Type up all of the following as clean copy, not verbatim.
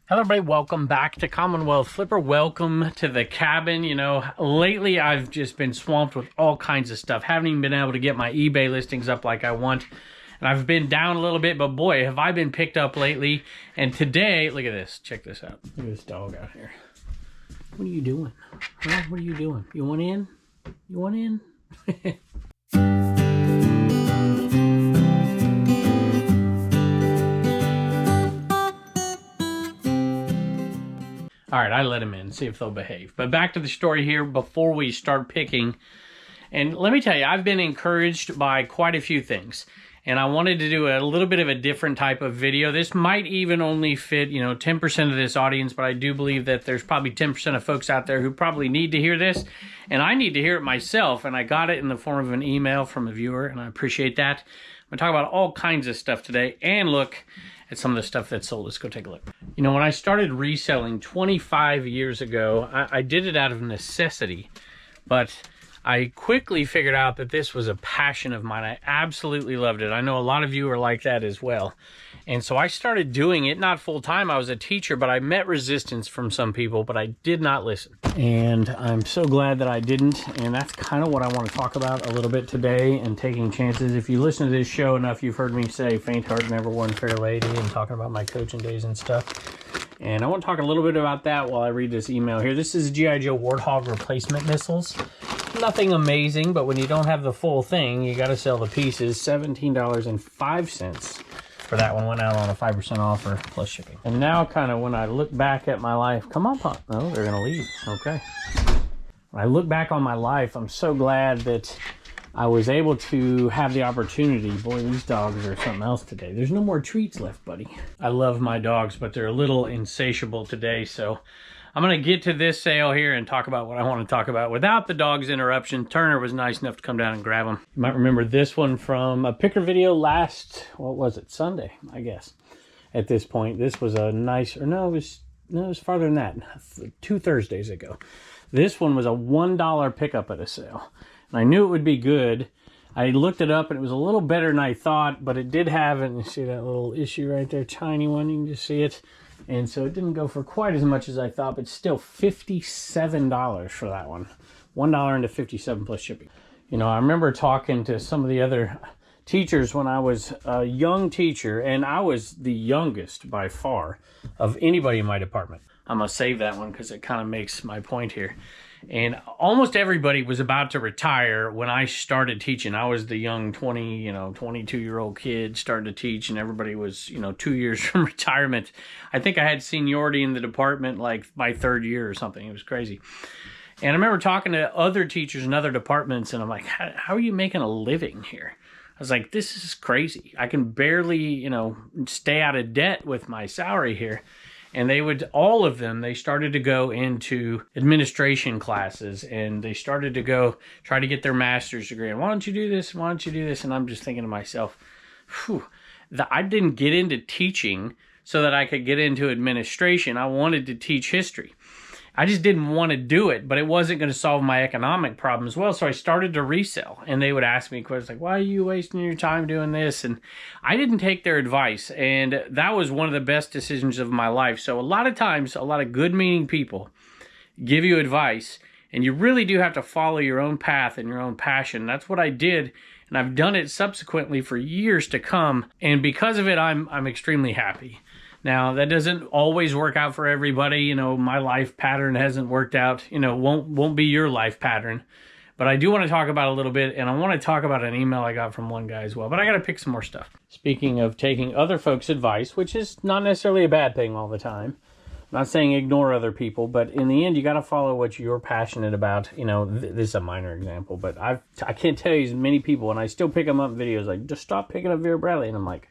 Hello everybody, welcome back to Commonwealth Flipper. Welcome to the cabin. You know, lately I've just been swamped with all kinds of stuff. Haven't even been able to get my eBay listings up like I want. And I've been down a little bit, but boy, have I been picked up lately. And today, look at this. Check this out. Look at this dog out here. What are you doing? Huh? What are you doing? You want in? You want in? All right, I let them in, see if they'll behave. But back to the story here before we start picking. And let me tell you, I've been encouraged by quite a few things. And I wanted to do a little bit of a different type of video. This might even only fit, 10% of this audience, but I do believe that there's probably 10% of folks out there who probably need to hear this. And I need to hear it myself. And I got it in the form of an email from a viewer, and I appreciate that. I'm going to talk about all kinds of stuff today and look at some of the stuff that's sold. Let's go take a look. You know, when I started reselling 25 years ago, I did it out of necessity, but I quickly figured out that this was a passion of mine. I absolutely loved it. I know a lot of you are like that as well. And so I started doing it, not full time. I was a teacher, but I met resistance from some people, but I did not listen. And I'm so glad that I didn't. And that's kind of what I want to talk about a little bit today, and taking chances. If you listen to this show enough, you've heard me say faint heart never won fair lady, and talking about my coaching days and stuff. And I want to talk a little bit about that while I read this email here. This is G.I. Joe Warthog replacement missiles. Nothing amazing, but when you don't have the full thing, you got to sell the pieces. $17.05 for that one. Went out on a 5% offer plus shipping. And now kind of when I look back at my life, come on, Pop. No, they're going to leave. Okay. When I look back on my life, I'm so glad that I was able to have the opportunity. Boy, these dogs are something else today. There's no more treats left, buddy. I love my dogs, but they're a little insatiable today, so I'm going to get to this sale here and talk about what I want to talk about without the dog's interruption. Turner was nice enough to come down and grab them. You might remember this one from a picker video last, what was it, Sunday, I guess. At this point, this was a nice, or no, it was farther than that, 2 Thursdays ago. This one was a $1 pickup at a sale. And I knew it would be good. I looked it up and it was a little better than I thought, but it did have it. You see that little issue right there, tiny one, you can just see it. And so it didn't go for quite as much as I thought, but still $57 for that one. $1 into $57 plus shipping. You know, I remember talking to some of the other teachers when I was a young teacher, and I was the youngest by far of anybody in my department. I'm going to save that one because it kind of makes my point here. And almost everybody was about to retire when I started teaching. I was the young 22-year-old kid, started to teach, and everybody was, 2 years from retirement. I think I had seniority in the department like my 3rd year or something. It was crazy. And I remember talking to other teachers in other departments, and I'm like, how are you making a living here? I was like, this is crazy. I can barely, stay out of debt with my salary here. And all of them, they started to go into administration classes, and they started to go try to get their master's degree. And why don't you do this? Why don't you do this? And I'm just thinking to myself, I didn't get into teaching so that I could get into administration. I wanted to teach history. I just didn't want to do it, but it wasn't going to solve my economic problem as well. So I started to resell, and they would ask me questions like, why are you wasting your time doing this? And I didn't take their advice, and that was one of the best decisions of my life. So a lot of times, a lot of good-meaning people give you advice, and you really do have to follow your own path and your own passion. That's what I did, and I've done it subsequently for years to come, and because of it, I'm extremely happy. Now, that doesn't always work out for everybody. My life pattern hasn't worked out. Won't be your life pattern. But I do want to talk about it a little bit, and I want to talk about an email I got from one guy as well. But I got to pick some more stuff. Speaking of taking other folks' advice, which is not necessarily a bad thing all the time. I'm not saying ignore other people, but in the end, you got to follow what you're passionate about. This is a minor example, but I can't tell you as many people, and I still pick them up in videos like, just stop picking up Vera Bradley. And I'm like,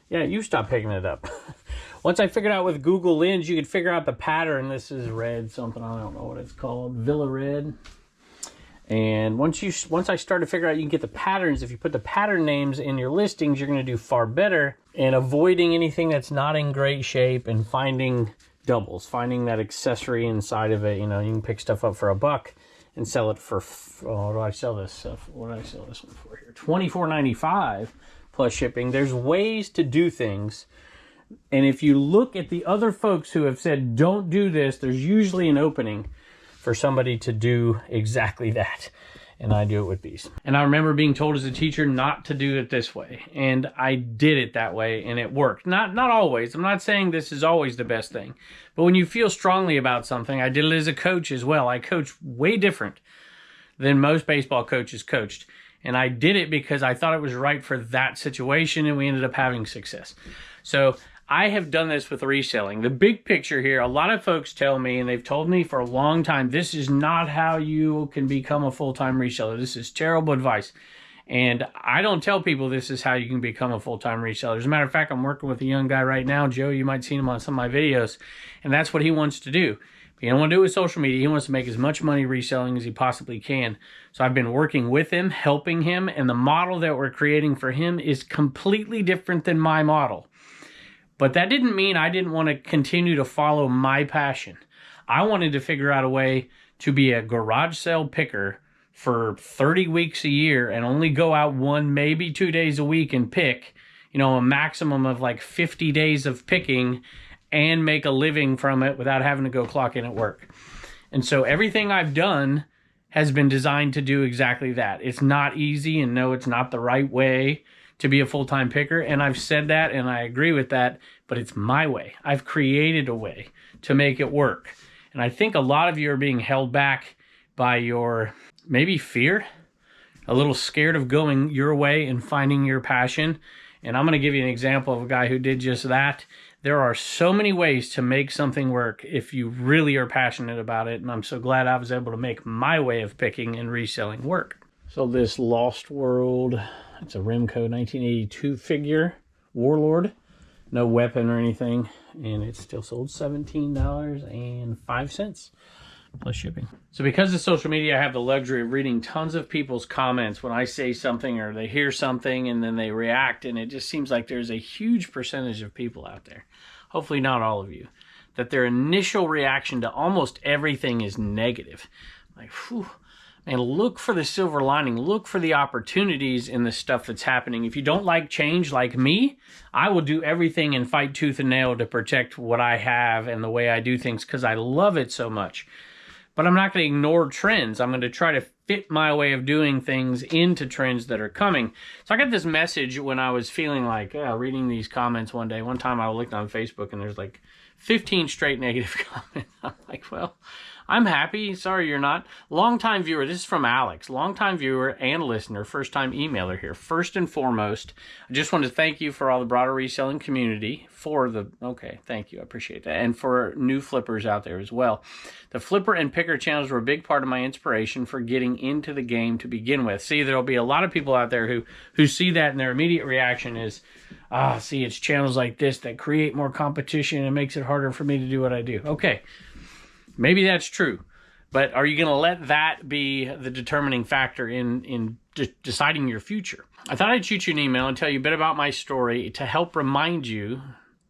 yeah, you stop picking it up. Once I figured out with Google Lens, you could figure out the pattern. This is red something, I don't know what it's called, Villa Red. And once I started to figure out you can get the patterns, if you put the pattern names in your listings, you're going to do far better. And avoiding anything that's not in great shape, and finding doubles, finding that accessory inside of it. You can pick stuff up for $1 and sell it for, what do I sell this stuff? What did I sell this one for here? $24.95 plus shipping. There's ways to do things And if you look at the other folks who have said, don't do this, there's usually an opening for somebody to do exactly that. And I do it with bees. And I remember being told as a teacher not to do it this way. And I did it that way, and it worked. Not always. I'm not saying this is always the best thing. But when you feel strongly about something, I did it as a coach as well. I coach way different than most baseball coaches coached. And I did it because I thought it was right for that situation, and we ended up having success. So I have done this with reselling. The big picture here, a lot of folks tell me, and they've told me for a long time, this is not how you can become a full-time reseller. This is terrible advice. And I don't tell people this is how you can become a full-time reseller. As a matter of fact, I'm working with a young guy right now, Joe. You might have seen him on some of my videos. And that's what he wants to do. He don't want to do it with social media. He wants to make as much money reselling as he possibly can. So I've been working with him, helping him. And the model that we're creating for him is completely different than my model. But that didn't mean I didn't want to continue to follow my passion. I wanted to figure out a way to be a garage sale picker for 30 weeks a year and only go out 1, maybe 2 days a week and pick, you know, a maximum of like 50 days of picking and make a living from it without having to go clock in at work. And so everything I've done has been designed to do exactly that. It's not easy, and no, it's not the right way to be a full-time picker, and I've said that and I agree with that, but it's my way. I've created a way to make it work. And I think a lot of you are being held back by your maybe fear, a little scared of going your way and finding your passion. And I'm going to give you an example of a guy who did just that. There are so many ways to make something work if you really are passionate about it, and I'm so glad I was able to make my way of picking and reselling work. So this Lost World, it's a Remco 1982 figure, Warlord, no weapon or anything, and it's still sold $17.05 plus shipping. So because of social media, I have the luxury of reading tons of people's comments when I say something or they hear something and then they react, and it just seems like there's a huge percentage of people out there, hopefully not all of you, that their initial reaction to almost everything is negative. Like, whew. And look for the silver lining. Look for the opportunities in the stuff that's happening. If you don't like change like me, I will do everything and fight tooth and nail to protect what I have and the way I do things because I love it so much. But I'm not going to ignore trends. I'm going to try to fit my way of doing things into trends that are coming. So I got this message when I was feeling like reading these comments one day. One time I looked on Facebook and there's like 15 straight negative comments. I'm like, well, I'm happy. Sorry you're not. Longtime viewer. This is from Alex. Longtime viewer and listener. First time emailer here. First and foremost, I just want to thank you for all the broader reselling community. Okay, thank you. I appreciate that. And for new flippers out there as well. The flipper and picker channels were a big part of my inspiration for getting into the game to begin with. See, there'll be a lot of people out there who see that and their immediate reaction is, see, it's channels like this that create more competition and makes it harder for me to do what I do. Okay. Maybe that's true, but are you going to let that be the determining factor in deciding your future? I thought I'd shoot you an email and tell you a bit about my story to help remind you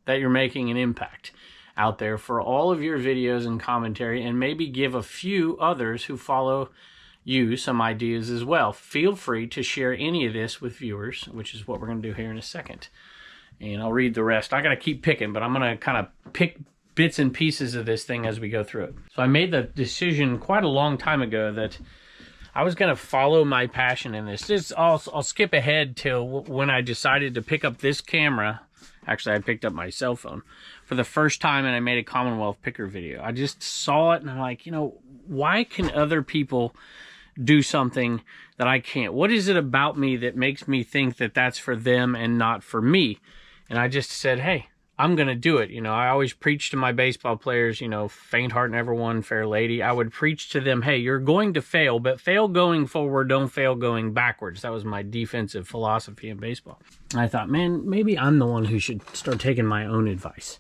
that you're making an impact out there for all of your videos and commentary, and maybe give a few others who follow you some ideas as well. Feel free to share any of this with viewers, which is what we're going to do here in a second. And I'll read the rest. I got to keep picking, but I'm going to kind of pick bits and pieces of this thing as we go through it. So I made the decision quite a long time ago that I was going to follow my passion in this. I'll skip ahead till when I decided to pick up this camera. Actually, I picked up my cell phone for the first time and I made a Commonwealth picker video. I just saw it and I'm like, you know, why can other people do something that I can't? What is it about me that makes me think that that's for them and not for me? And I just said, hey, I'm going to do it. You know, I always preach to my baseball players, you know, faint heart never won, fair lady. I would preach to them, hey, you're going to fail, but fail going forward, don't fail going backwards. That was my defensive philosophy in baseball. And I thought, man, maybe I'm the one who should start taking my own advice.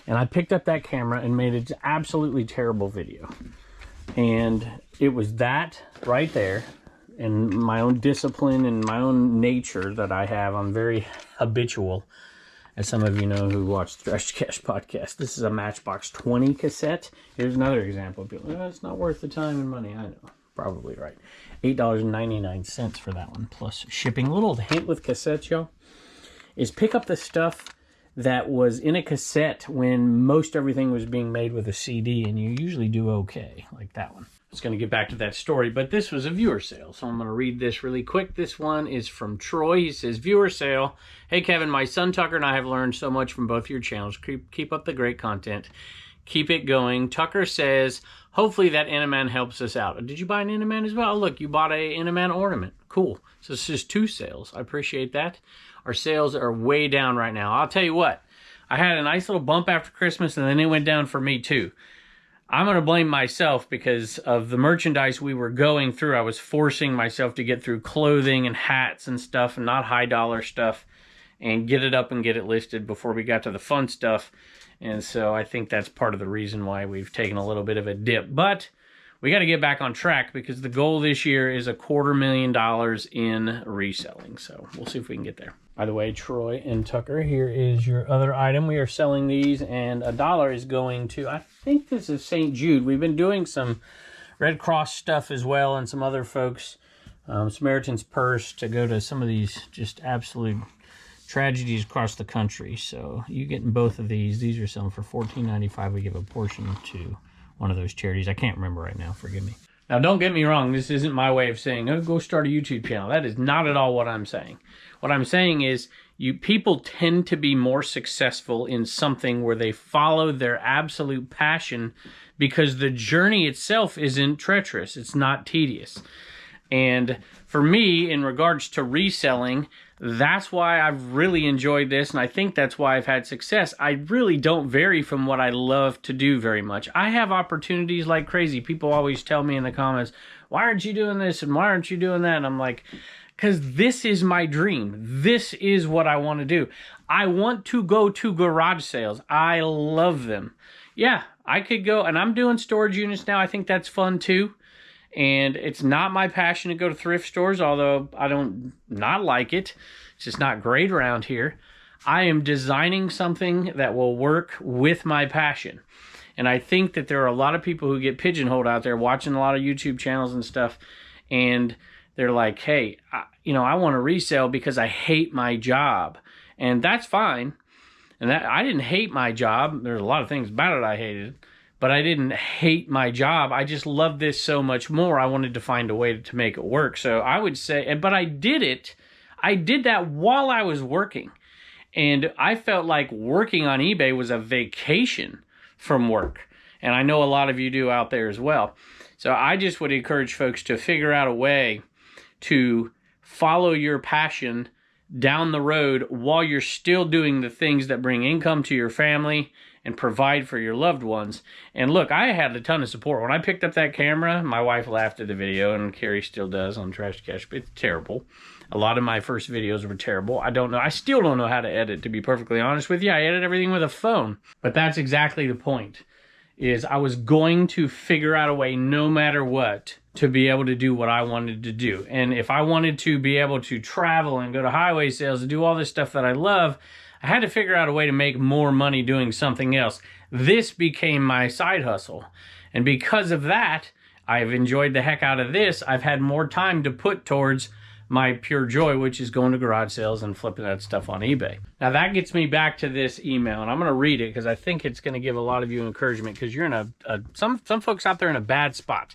And I picked up that camera and made an absolutely terrible video. And it was that right there, and my own discipline and my own nature that I have. I'm very habitual. As some of you know who watch the Trash Cash podcast, this is a Matchbox 20 cassette. Here's another example. People, it's not worth the time and money. I know, probably right. $8.99 for that one, plus shipping. A little hint with cassettes, y'all, is pick up the stuff that was in a cassette when most everything was being made with a CD, and you usually do okay, like that one. I was going to get back to that story, but this was a viewer sale, so I'm going to read this really quick. This one is from Troy. He says, viewer sale. Hey, Kevin, my son Tucker and I have learned so much from both your channels. Keep up the great content. Keep it going. Tucker says, hopefully that Enaman helps us out. Did you buy an Enaman as well? Look, you bought a Enaman ornament. Cool. So this is 2 sales. I appreciate that. Our sales are way down right now. I'll tell you what. I had a nice little bump after Christmas, and then it went down for me too. I'm going to blame myself because of the merchandise we were going through. I was forcing myself to get through clothing and hats and stuff, and not high dollar stuff, and get it up and get it listed before we got to the fun stuff. And so I think that's part of the reason why we've taken a little bit of a dip. But we got to get back on track because the goal this year is $250,000 in reselling. So we'll see if we can get there. By the way, Troy and Tucker, here is your other item. We are selling these, and $1 is going to, I think this is St. Jude. We've been doing some Red Cross stuff as well, and some other folks, Samaritan's Purse, to go to some of these just absolute tragedies across the country. So you getting both of these. These are selling for $14.95. We give a portion to one of those charities. I can't remember right now. Forgive me. Now, don't get me wrong. This isn't my way of saying, oh, go start a YouTube channel. That is not at all what I'm saying. What I'm saying is people tend to be more successful in something where they follow their absolute passion because the journey itself isn't treacherous. It's not tedious. And for me, in regards to reselling, that's why I've really enjoyed this, and I think that's why I've had success. I really don't vary from what I love to do very much. I have opportunities like crazy. People always tell me in the comments, why aren't you doing this and why aren't you doing that? And I'm like, because this is my dream. This is what I want to do. I want to go to garage sales. I love them. Yeah, I could go, and I'm doing storage units now. I think that's fun too. And it's not my passion to go to thrift stores, although I don't not like it. It's just not great around here. I am designing something that will work with my passion. And I think that there are a lot of people who get pigeonholed out there watching a lot of YouTube channels and stuff, and they're like, hey, I want to resell because I hate my job. And that's fine. And I didn't hate my job. There's a lot of things about it I hated. But I didn't hate my job. I just loved this so much more. I wanted to find a way to make it work. So I would say, but I did it. I did that while I was working. And I felt like working on eBay was a vacation from work. And I know a lot of you do out there as well. So I just would encourage folks to figure out a way to follow your passion down the road while you're still doing the things that bring income to your family and provide for your loved ones. And look, I had a ton of support. When I picked up that camera, my wife laughed at the video, and Carrie still does on Trash Cash, but it's terrible. A lot of my first videos were terrible. I don't know. I still don't know how to edit, to be perfectly honest with you. I edit everything with a phone. But that's exactly the point, is I was going to figure out a way, no matter what, to be able to do what I wanted to do. And if I wanted to be able to travel and go to highway sales and do all this stuff that I love, I had to figure out a way to make more money doing something else. This became my side hustle. And because of that, I've enjoyed the heck out of this. I've had more time to put towards my pure joy, which is going to garage sales and flipping that stuff on eBay. Now that gets me back to this email, and I'm going to read it because I think it's going to give a lot of you encouragement, because you're in some folks out there in a bad spot.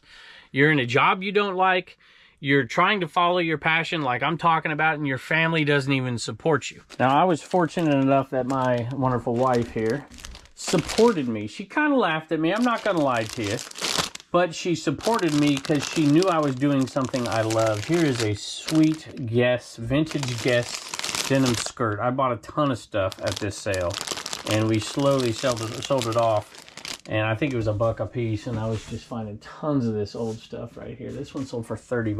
You're in a job you don't like. You're trying to follow your passion like I'm talking about, and your family doesn't even support you. Now, I was fortunate enough that my wonderful wife here supported me. She kind of laughed at me. I'm not going to lie to you. But she supported me because she knew I was doing something I love. Here is a sweet Guess, vintage Guess denim skirt. I bought a ton of stuff at this sale, and we slowly sold it off. And I think it was $1 a piece, and I was just finding tons of this old stuff right here. This one sold for $30.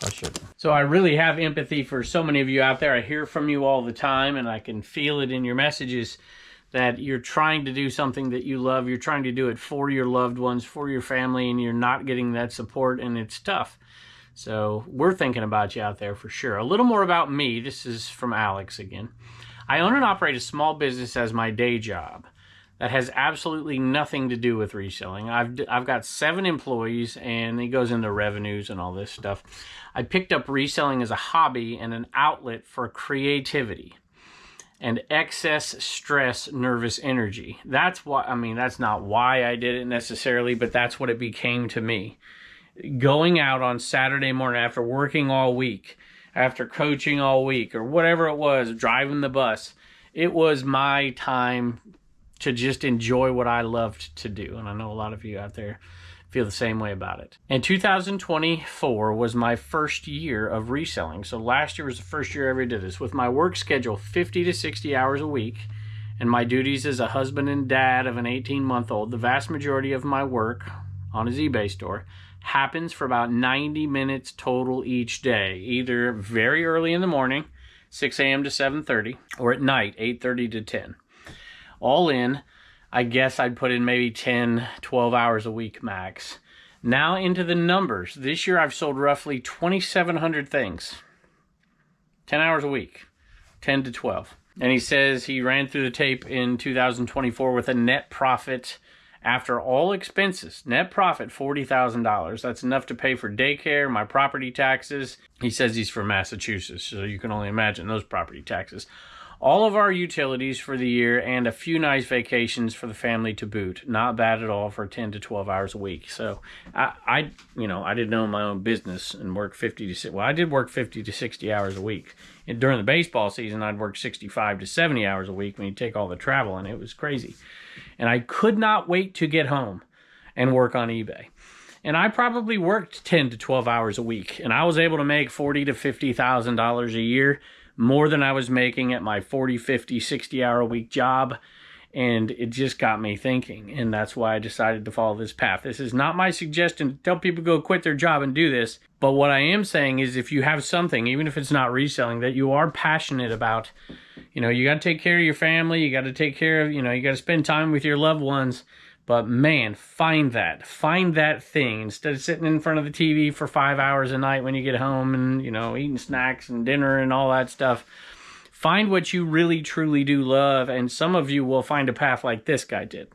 I'll show you. So I really have empathy for so many of you out there. I hear from you all the time, and I can feel it in your messages that you're trying to do something that you love. You're trying to do it for your loved ones, for your family, and you're not getting that support, and it's tough. So we're thinking about you out there for sure. A little more about me. This is from Alex again. I own and operate a small business as my day job. That has absolutely nothing to do with reselling. I've got 7 employees, and it goes into revenues and all this stuff. I picked up reselling as a hobby and an outlet for creativity. and excess stress, nervous energy. That's why, I mean, that's not why I did it necessarily, but that's what it became to me. Going out on Saturday morning after working all week, after coaching all week, or whatever it was, driving the bus, it was my time to just enjoy what I loved to do. And I know a lot of you out there feel the same way about it. And 2024 was my first year of reselling. So last year was the first year I ever did this. With my work schedule 50 to 60 hours a week, and my duties as a husband and dad of an 18-month-old, the vast majority of my work on his eBay store happens for about 90 minutes total each day, either very early in the morning, 6 a.m. to 7:30, or at night, 8:30 to 10. All in, I guess I'd put in maybe 10, 12 hours a week max. Now into the numbers. This year I've sold roughly 2,700 things. 10 hours a week, 10 to 12. And he says he ran through the tape in 2024 with a net profit after all expenses. Net profit, $40,000. That's enough to pay for daycare, my property taxes. He says he's from Massachusetts, so you can only imagine those property taxes. All of our utilities for the year, and a few nice vacations for the family to boot. Not bad at all for 10 to 12 hours a week. So I didn't own my own business and work 50 to, well, I did work 50 to 60 hours a week. And during the baseball season, I'd work 65 to 70 hours a week when you take all the travel, and it was crazy. And I could not wait to get home and work on eBay. And I probably worked 10 to 12 hours a week, and I was able to make $40,000 to $50,000 a year, more than I was making at my 40, 50, 60 hour a week job. And it just got me thinking. And that's why I decided to follow this path. This is not my suggestion to tell people to go quit their job and do this. But what I am saying is, if you have something, even if it's not reselling, that you are passionate about, you got to take care of your family. You got to take care of, you got to spend time with your loved ones. But man, find that thing instead of sitting in front of the TV for 5 hours a night when you get home and, eating snacks and dinner and all that stuff. Find what you really, truly do love. And some of you will find a path like this guy did,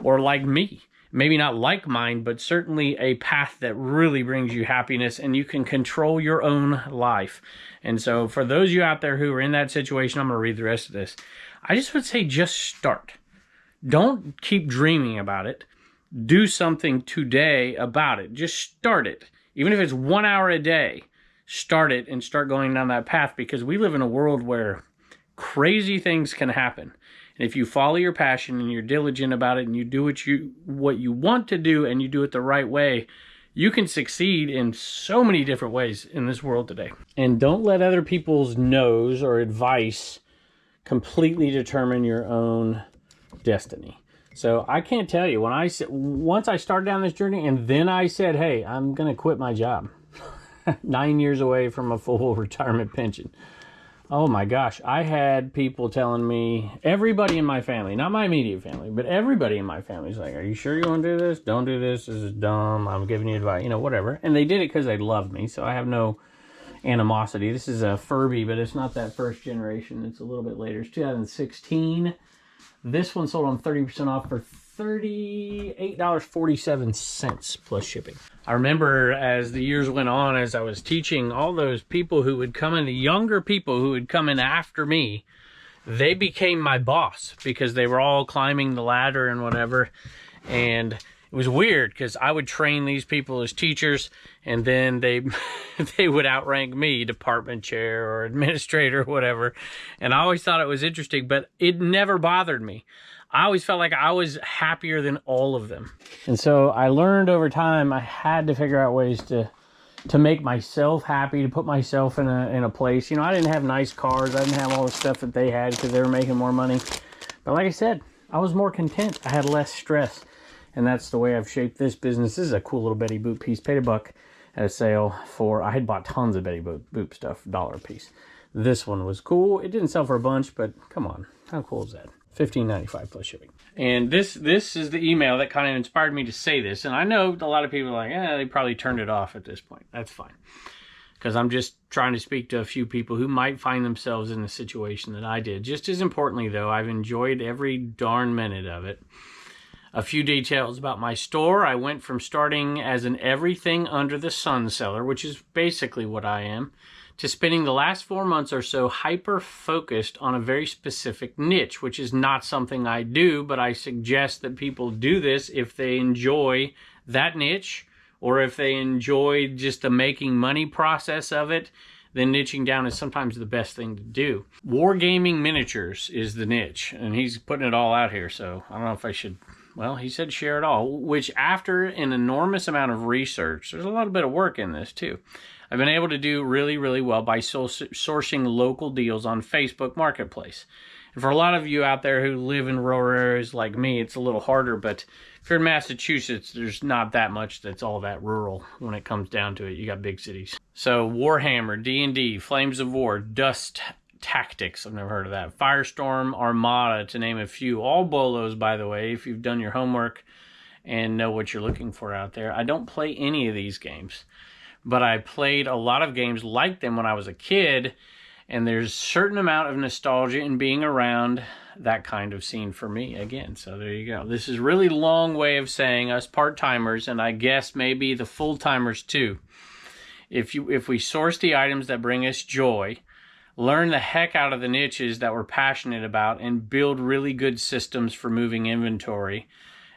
or like me. Maybe not like mine, but certainly a path that really brings you happiness, and you can control your own life. And so for those of you out there who are in that situation, I'm going to read the rest of this. I just would say, just start. Don't keep dreaming about it. Do something today about it. Just start it. Even if it's 1 hour a day, start it and start going down that path, because we live in a world where crazy things can happen. And if you follow your passion and you're diligent about it and you do what you want to do and you do it the right way, you can succeed in so many different ways in this world today. And don't let other people's no's or advice completely determine your own destiny. So I can't tell you, once I started down this journey and then I said, hey, I'm going to quit my job. 9 years away from a full retirement pension. Oh my gosh. I had people telling me, everybody in my family, not my immediate family, but everybody in my family is like, are you sure you want to do this? Don't do this. This is dumb. I'm giving you advice, whatever. And they did it because they loved me. So I have no animosity. This is a Furby, but it's not that first generation. It's a little bit later. It's 2016. This one sold on 30% off for $38.47 plus shipping. I remember as the years went on, as I was teaching, all those people who would come in, the younger people who would come in after me, they became my boss because they were all climbing the ladder and whatever. And it was weird because I would train these people as teachers, and then they would outrank me, department chair or administrator or whatever. And I always thought it was interesting, but it never bothered me. I always felt like I was happier than all of them. And so I learned over time I had to figure out ways to make myself happy, to put myself in a place. I didn't have nice cars. I didn't have all the stuff that they had because they were making more money. But like I said, I was more content. I had less stress. And that's the way I've shaped this business. This is a cool little Betty Boop piece. Paid $1 at a sale for, I had bought tons of Betty Boop stuff, $1 a piece. This one was cool. It didn't sell for a bunch, but come on. How cool is that? $15.95 plus shipping. And this is the email that kind of inspired me to say this. And I know a lot of people are like, they probably turned it off at this point. That's fine. Because I'm just trying to speak to a few people who might find themselves in the situation that I did. Just as importantly, though, I've enjoyed every darn minute of it. A few details about my store. I went from starting as an everything under the sun seller, which is basically what I am, to spending the last 4 months or so hyper-focused on a very specific niche, which is not something I do, but I suggest that people do this if they enjoy that niche, or if they enjoy just the making money process of it. Then niching down is sometimes the best thing to do. Wargaming miniatures is the niche, and he's putting it all out here, so I don't know if I should, well, he said share it all, which after an enormous amount of research, there's a lot of bit of work in this too. I've been able to do really, really well by sourcing local deals on Facebook Marketplace. And for a lot of you out there who live in rural areas like me, it's a little harder, but if you're in Massachusetts, there's not that much that's all that rural when it comes down to it. You got big cities. So Warhammer, D&D, Flames of War, Dust Tactics, I've never heard of that, Firestorm Armada, to name a few. All bolos, by the way, if you've done your homework and know what you're looking for out there. I don't play any of these games, but I played a lot of games like them when I was a kid, and there's a certain amount of nostalgia in being around that kind of scene for me again. So there you go. This is a really long way of saying us part-timers, and I guess maybe the full-timers too. If we source the items that bring us joy, learn the heck out of the niches that we're passionate about, and build really good systems for moving inventory.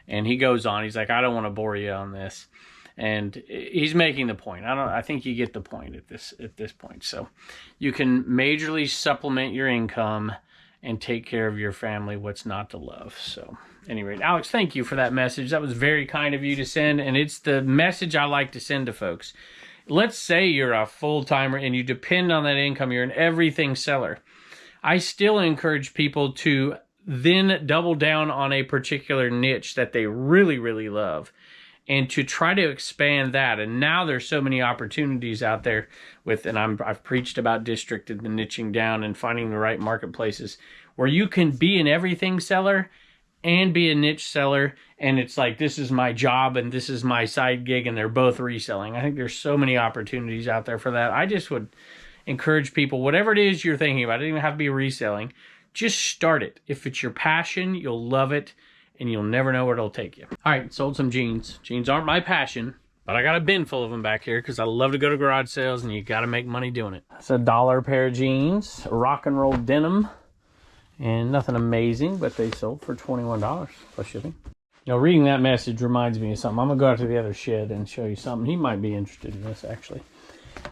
And he goes on, he's like, I don't want to bore you on this. And he's making the point. I think you get the point at this point. So you can majorly supplement your income and take care of your family. What's not to love? So at any rate, Alex, thank you for that message. That was very kind of you to send, and it's the message I like to send to folks. Let's say you're a full-timer and you depend on that income. You're an everything seller. I still encourage people to then double down on a particular niche that they really, really love, and to try to expand that. And now there's so many opportunities out there with, and I've preached about districted and niching down and finding the right marketplaces where you can be an everything seller and be a niche seller. And it's like, this is my job and this is my side gig, and they're both reselling. I think there's so many opportunities out there for that. I just would encourage people, whatever it is you're thinking about, it doesn't even have to be reselling, just start it. If it's your passion, you'll love it, and you'll never know where it'll take you. All right, sold some jeans. Jeans aren't my passion, but I got a bin full of them back here because I love to go to garage sales, and you got to make money doing it. It's $1 a pair of jeans, rock and roll denim, and nothing amazing, but they sold for $21 plus shipping. You know, reading that message reminds me of something. I'm going to go out to the other shed and show you something. He might be interested in this, actually.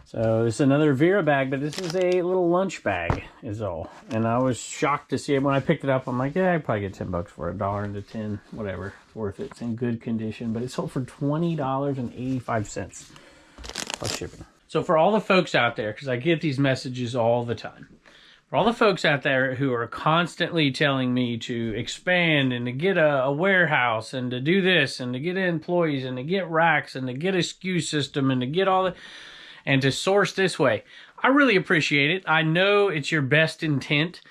So this is another Vera bag, but this is a little lunch bag is all. And I was shocked to see it when I picked it up. I'm like, yeah, I'd probably get $10 for it, $1 into 10, whatever. It's worth it. It's in good condition, but it sold for $20.85 plus shipping. So for all the folks out there, because I get these messages all the time, for all the folks out there who are constantly telling me to expand and to get a warehouse and to do this and to get employees and to get racks and to get a SKU system and to get all the, and to source this way, I really appreciate it. I know it's your best intent,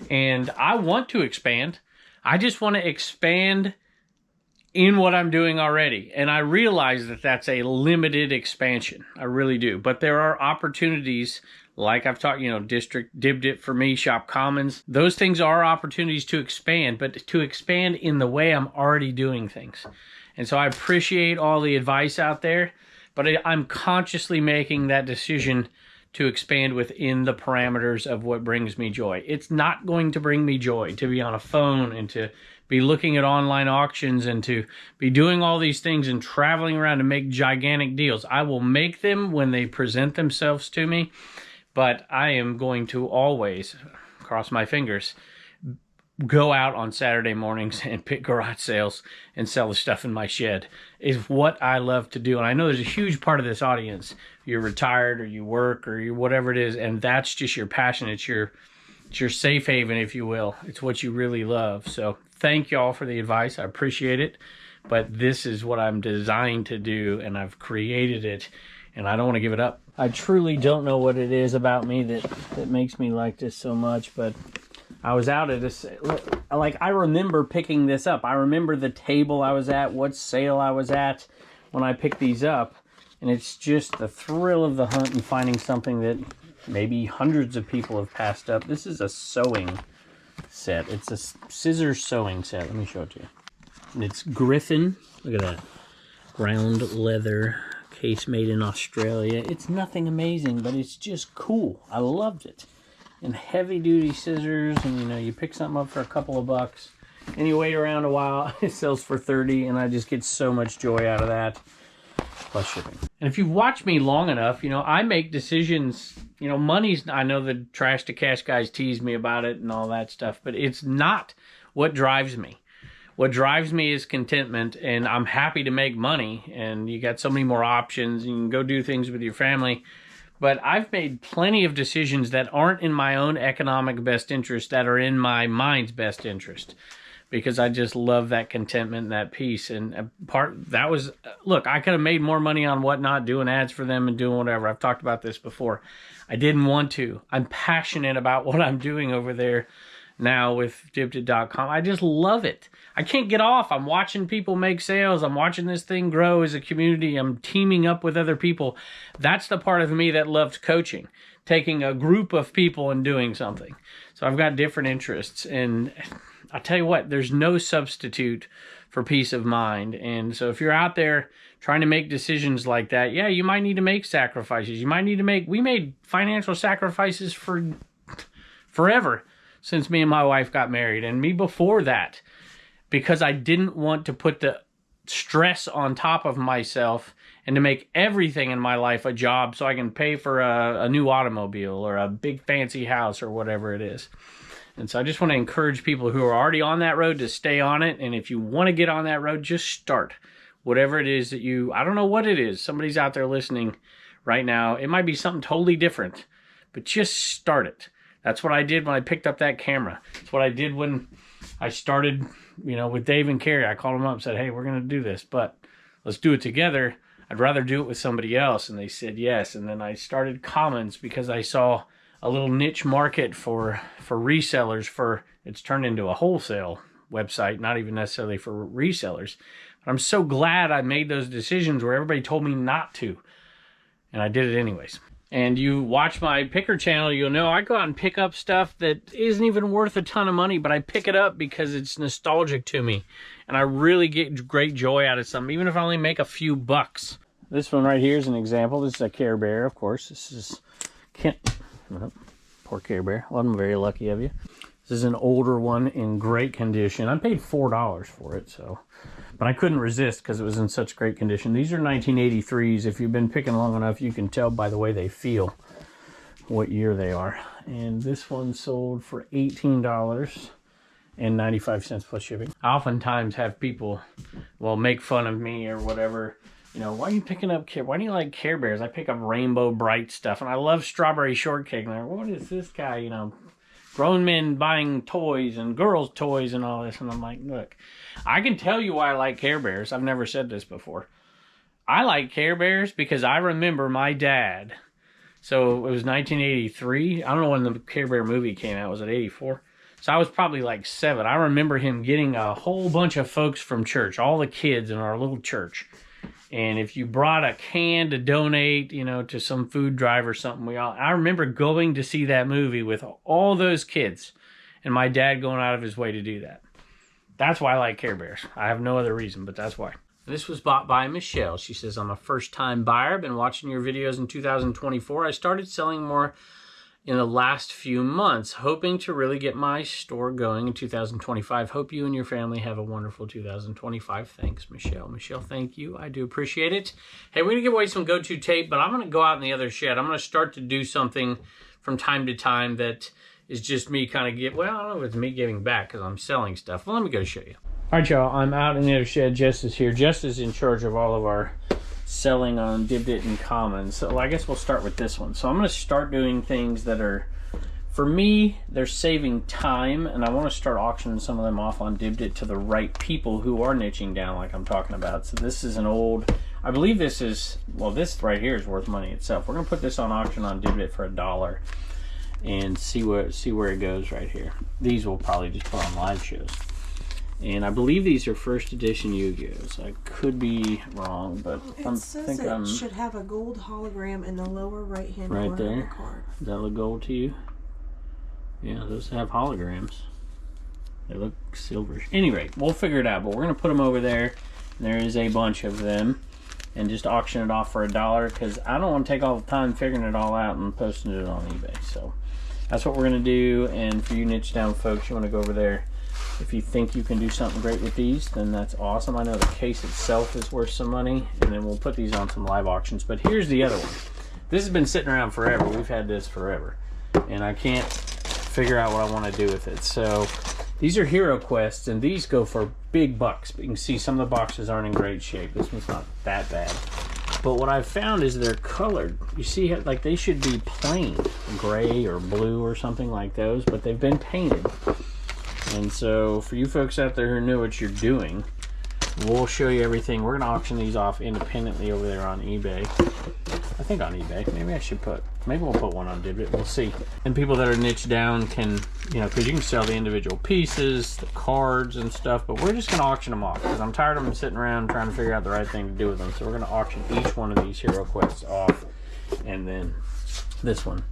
and I want to expand. I just want to expand in what I'm doing already. And I realize that that's a limited expansion. I really do. But there are opportunities, like I've talked, you know, District, Dibdit for me, Shop Commons. Those things are opportunities to expand, but to expand in the way I'm already doing things. And so I appreciate all the advice out there, but I'm consciously making that decision to expand within the parameters of what brings me joy. It's not going to bring me joy to be on a phone and to be looking at online auctions and to be doing all these things and traveling around to make gigantic deals. I will make them when they present themselves to me, but I am going to always, cross my fingers, go out on Saturday mornings and pick garage sales and sell the stuff in my shed. Is what I love to do. And I know there's a huge part of this audience. You're retired or you work or you whatever it is, and that's just your passion. It's your safe haven, if you will. It's what you really love. So thank y'all for the advice. I appreciate it. But this is what I'm designed to do, and I've created it, and I don't want to give it up. I truly don't know what it is about me that makes me like this so much, but I was out at I remember picking this up. I remember the table I was at, what sale I was at when I picked these up. And it's just the thrill of the hunt and finding something that maybe hundreds of people have passed up. This is a sewing set. It's a scissors sewing set. Let me show it to you. And it's Griffin. Look at that. Ground leather case made in Australia. It's nothing amazing, but it's just cool. I loved it. And heavy duty scissors, and you know, you pick something up for a couple of bucks and you wait around a while, it sells for 30, and I just get so much joy out of that, plus shipping. And if you've watched me long enough, you know, I make decisions, you know, money's, I know the trash to cash guys tease me about it and all that stuff, but it's not what drives me. What drives me is contentment, and I'm happy to make money, and you got so many more options, and you can go do things with your family. But I've made plenty of decisions that aren't in my own economic best interest, that are in my mind's best interest, because I just love that contentment and that peace. And that was, look, I could have made more money on Whatnot doing ads for them and doing whatever. I've talked about this before. I didn't want to. I'm passionate about what I'm doing over there now with Dipped.com. I just love it. I can't get off. I'm watching people make sales. I'm watching this thing grow as a community. I'm teaming up with other people. That's the part of me that loves coaching, taking a group of people and doing something. So I've got different interests, and I'll tell you what, there's no substitute for peace of mind. And so if you're out there trying to make decisions like that, yeah, you might need to make sacrifices. You might need to we made financial sacrifices for forever since me and my wife got married, and me before that, because I didn't want to put the stress on top of myself and to make everything in my life a job so I can pay for a new automobile or a big fancy house or whatever it is. And so I just want to encourage people who are already on that road to stay on it. And if you want to get on that road, just start. Whatever it is that I don't know what it is. Somebody's out there listening right now. It might be something totally different, but just start it. That's what I did when I picked up that camera. It's what I did when I started, you know, with Dave and Carrie. I called them up and said, hey, we're going to do this, but let's do it together. I'd rather do it with somebody else. And they said yes. And then I started Commons because I saw a little niche market for resellers. It's turned into a wholesale website, not even necessarily for resellers. But I'm so glad I made those decisions where everybody told me not to. And I did it anyways. And you watch my picker channel, you'll know I go out and pick up stuff that isn't even worth a ton of money, but I pick it up because it's nostalgic to me. And I really get great joy out of something, even if I only make a few bucks. This one right here is an example. This is a Care Bear, of course. This is poor Care Bear. Wasn't very lucky of you. This is an older one in great condition. I paid $4 for it, so... But I couldn't resist because it was in such great condition. These are 1983s. If you've been picking long enough, you can tell by the way they feel what year they are. And this one sold for $18.95 plus shipping. I oftentimes have people, make fun of me or whatever. You know, why are you picking up why do you like Care Bears? I pick up Rainbow Bright stuff, and I love strawberry shortcake. And they're, what is this guy, you know, grown men buying toys and girls' toys and all this. And I'm like, look, I can tell you why I like Care Bears. I've never said this before. I like Care Bears because I remember my dad. So it was 1983. I don't know when the Care Bear movie came out. Was it 84? So I was probably like 7. I remember him getting a whole bunch of folks from church, all the kids in our little church. And if you brought a can to donate, you know, to some food drive or something, I remember going to see that movie with all those kids and my dad going out of his way to do that. That's why I like Care Bears. I have no other reason, but that's why. This was bought by Michelle. She says, I'm a first-time buyer. Been watching your videos in 2024. I started selling more in the last few months, hoping to really get my store going in 2025. Hope you and your family have a wonderful 2025. Thanks, Michelle. Michelle, thank you. I do appreciate it. Hey, we're going to give away some go-to tape, but I'm going to go out in the other shed. I'm going to start to do something from time to time that is just me kind of I don't know if it's me giving back because I'm selling stuff. Well, let me go show you. All right, y'all, I'm out in the other shed. Jess is here. Jess is in charge of all of our selling on Dibbed It and Commons. So I guess we'll start with this one. So I'm going to start doing things that are, for me, they're saving time, and I want to start auctioning some of them off on Dibbed It to the right people who are niching down like I'm talking about. So this is an old, I believe this is, this right here is worth money itself. We're going to put this on auction on Dibbed It for $1 and see where it goes right here. These we'll probably just put on live shows. And I believe these are first edition Yu-Gi-Ohs. I could be wrong, but it should have a gold hologram in the lower right-hand corner of the card. Does that look gold to you? Yeah, those have holograms. They look silverish. Anyway, we'll figure it out, but we're going to put them over there. There is a bunch of them. and just auction it off for $1 because I don't want to take all the time figuring it all out and posting it on eBay. So that's what we're going to do. And for you niche down folks, you want to go over there. If you think you can do something great with these, then that's awesome. I know the case itself is worth some money, and then we'll put these on some live auctions. But here's the other one. This has been sitting around forever. We've had this forever, and I can't figure out what I want to do with it. So these are Hero Quests, and these go for big bucks. But you can see some of the boxes aren't in great shape. This one's not that bad. But what I've found is they're colored. You see, like they should be plain gray or blue or something like those, but they've been painted. And so for you folks out there who know what you're doing, we'll show you everything. We're gonna auction these off independently over there on eBay. I think on eBay. Maybe we'll put one on Dibit. We'll see. And people that are niche down can, you know, because you can sell the individual pieces, the cards and stuff, but we're just gonna auction them off because I'm tired of them sitting around trying to figure out the right thing to do with them. So we're gonna auction each one of these Hero Quests off, and then this one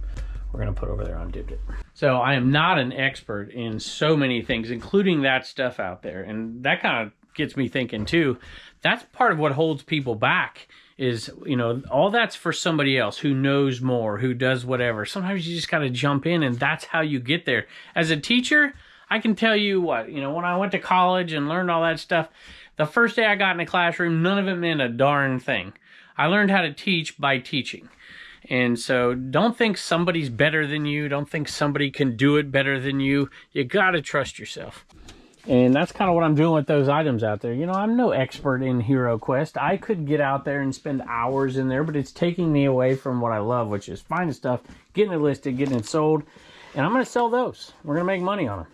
we're gonna put over there on Dibit. So I am not an expert in so many things, including that stuff out there. And that kind of gets me thinking too. That's part of what holds people back is, you know, all that's for somebody else who knows more, who does whatever. Sometimes you just got to jump in, and that's how you get there. As a teacher, I can tell you what, you know, when I went to college and learned all that stuff, the first day I got in a classroom, none of it meant a darn thing. I learned how to teach by teaching. And so don't think somebody's better than you. Don't think somebody can do it better than you. You got to trust yourself. And that's kind of what I'm doing with those items out there. You know, I'm no expert in Hero Quest. I could get out there and spend hours in there, but it's taking me away from what I love, which is finding stuff, getting it listed, getting it sold. And I'm going to sell those. We're going to make money on them.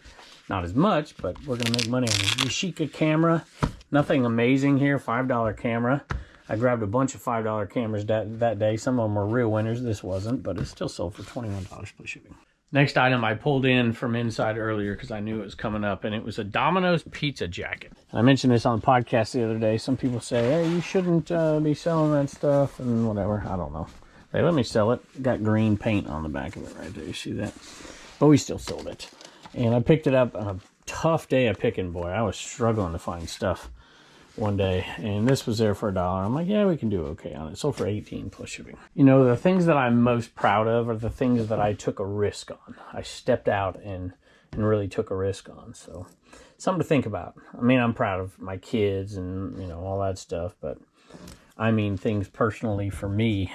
Not as much, but we're going to make money on them. Yashica camera. Nothing amazing here. $5 camera. I grabbed a bunch of $5 cameras that day. Some of them were real winners. This wasn't, but it still sold for $21 plus shipping. Next item I pulled in from inside earlier because I knew it was coming up, and it was a Domino's pizza jacket. I mentioned this on the podcast the other day. Some people say, hey, you shouldn't be selling that stuff and whatever. I don't know. They let me sell it. Got green paint on the back of it right there. You see that? But we still sold it. And I picked it up on a tough day of picking, boy. I was struggling to find stuff one day, and this was there for $1. I'm like, yeah, we can do okay on it. Sold for $18 plus shipping. You know, the things that I'm most proud of are the things that I took a risk on. I stepped out and really took a risk on. So something to think about. I mean, I'm proud of my kids and, you know, all that stuff, but I mean things personally for me.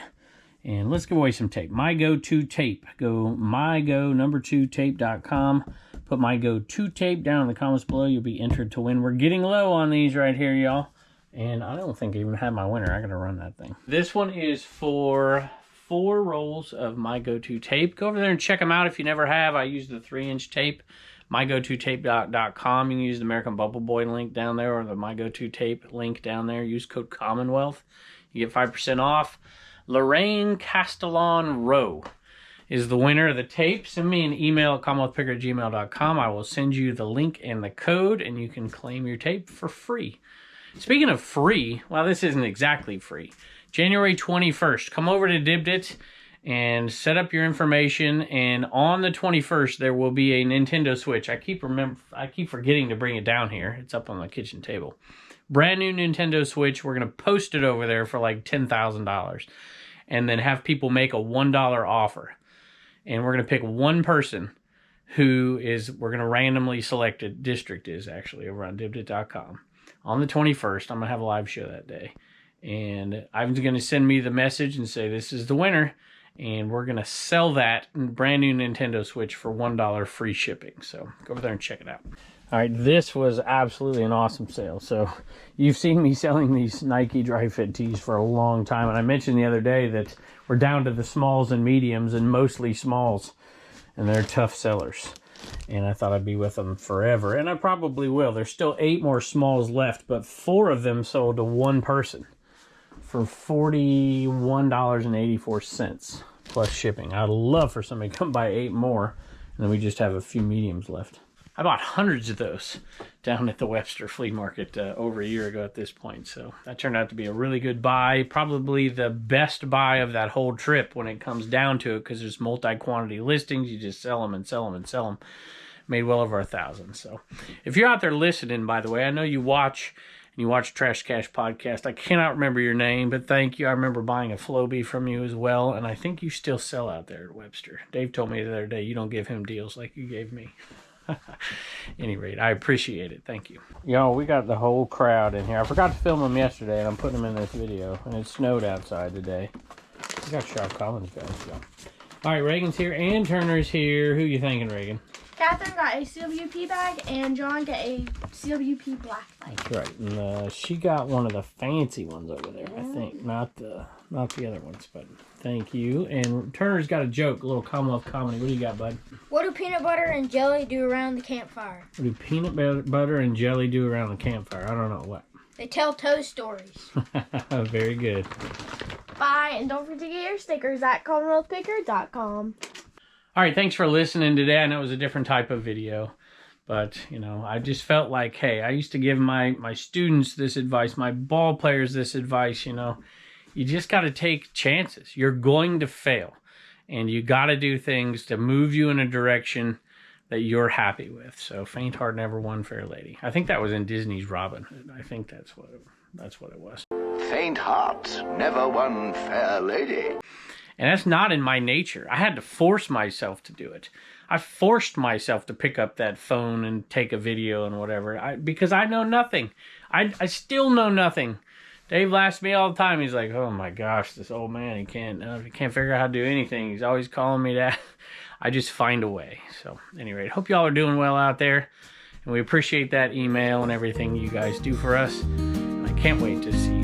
And let's give away some tape. My go-to tape. Go mygo2tape.com. Put my go-to tape down in the comments below. You'll be entered to win. We're getting low on these right here, y'all. And I don't think I even have my winner. I got to run that thing. This one is for 4 rolls of my go-to tape. Go over there and check them out if you never have. I use the 3-inch tape. mygo2tape.com. You can use the American Bubble Boy link down there or the My Go-To Tape link down there. Use code Commonwealth. You get 5% off. Lorraine Castellon Rowe is the winner of the tape. Send me an email at commonwealthpicker@gmail.com. I will send you the link and the code, and you can claim your tape for free. Speaking of free, well, this isn't exactly free. January 21st, come over to Dibdit and set up your information, and on the 21st, there will be a Nintendo Switch. I keep forgetting to bring it down here. It's up on the kitchen table. Brand new Nintendo Switch. We're going to post it over there for like $10,000, and then have people make a $1 offer. And we're going to pick one person who is, we're going to randomly select a district is actually over on dibdit.com. On the 21st, I'm going to have a live show that day. And I'm going to send me the message and say, this is the winner. And we're going to sell that brand new Nintendo Switch for $1 free shipping. So go over there and check it out. All right, this was absolutely an awesome sale. So you've seen me selling these Nike dry fit tees for a long time. And I mentioned the other day that we're down to the smalls and mediums and mostly smalls. And they're tough sellers. And I thought I'd be with them forever. And I probably will. There's still 8 more smalls left, but 4 of them sold to one person for $41.84 plus shipping. I'd love for somebody to come buy 8 more. And then we just have a few mediums left. I bought hundreds of those down at the Webster Flea Market over a year ago at this point. So that turned out to be a really good buy. Probably the best buy of that whole trip when it comes down to it, because there's multi-quantity listings. You just sell them and sell them and sell them. Made well over $1,000. So if you're out there listening, by the way, I know you watch you watch Trash Cash Podcast. I cannot remember your name, but thank you. I remember buying a Flowbee from you as well, and I think you still sell out there at Webster. Dave told me the other day you don't give him deals like you gave me. At any rate, I appreciate it. Thank you. Y'all, we got the whole crowd in here. I forgot to film them yesterday, and I'm putting them in this video, and it snowed outside today. We got Sharp Collins guys, y'all. All right, Reagan's here, and Turner's here. Who you thinking, Reagan? Catherine got a CWP bag, and John got a CWP black bag. That's right. And she got one of the fancy ones over there, I think. Not the other ones, but thank you. And Turner's got a joke, a little Commonwealth comedy. What do you got, bud? What do peanut butter and jelly do around the campfire? What do peanut butter and jelly do around the campfire? I don't know what. They tell toast stories. Very good. Bye, and don't forget to get your stickers at CommonwealthPicker.com. All right, thanks for listening today. I know it was a different type of video, but, you know, I just felt like, hey, I used to give my students this advice, my ball players this advice, you know. You just got to take chances. You're going to fail, and you got to do things to move you in a direction that you're happy with. So faint heart never won fair lady. I think that was in Disney's Robin Hood. I think that's what it was. Faint heart never won fair lady. And that's not in my nature. I had to force myself to do it. I forced myself to pick up that phone and take a video and whatever. Because I know nothing. I still know nothing. Dave laughs at me all the time. He's like, oh my gosh, this old man, he can't figure out how to do anything. He's always calling me that. I just find a way. So anyway, hope y'all are doing well out there. And we appreciate that email and everything you guys do for us. I can't wait to see